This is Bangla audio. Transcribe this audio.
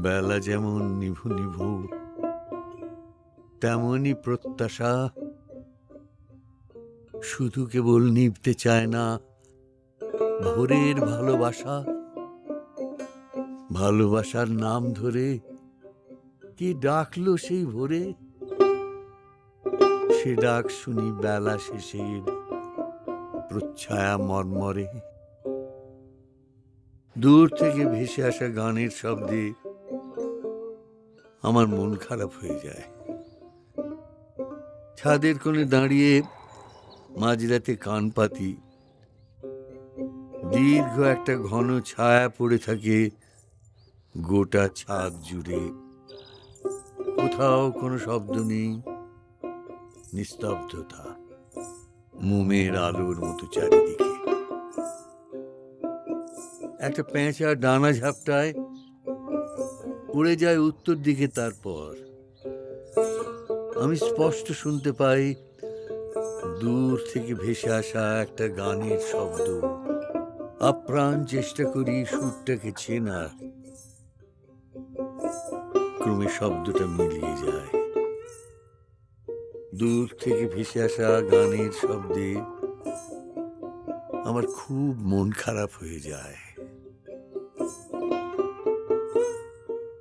বেলা যেমন নিভু নিভু, তেমনই প্রত্যাশা শুধু কেবল নিভতে চায় না ভোরের ভালোবাসা। ভালোবাসার নাম ধরে কি ডাকলো সেই ভোরে, সে ডাক শুনি বেলা শেষের প্রচ্ছায়া মর্মরে। দূর থেকে ভেসে আসা গানের শব্দে আমার মন খারাপ হয়ে যায়। ছাদের কোণে দাঁড়িয়ে মাঝরাতে কান পাতি, দীর্ঘ একটা ঘন ছায়া পড়ে থাকে গোটা ছাদ জুড়ে। কোথাও কোনো শব্দ নেই, নিস্তব্ধতা, মোমের আলোর মতো চারিদিকে। একটা পেঁচা ডানা ঝাপটায় উড়ে যায় উত্তর দিকে। তারপর আমি স্পষ্ট শুনতে পাই দূর থেকে ভেসে আসা একটা গানের শব্দ। আপ্রাণ চেষ্টা করি সুরটাকে চেনার, ক্রমে শব্দটা মিলিয়ে যায়। দূর থেকে ভেসে আসা গানের শব্দে আমার খুব মন খারাপ হয়ে যায়।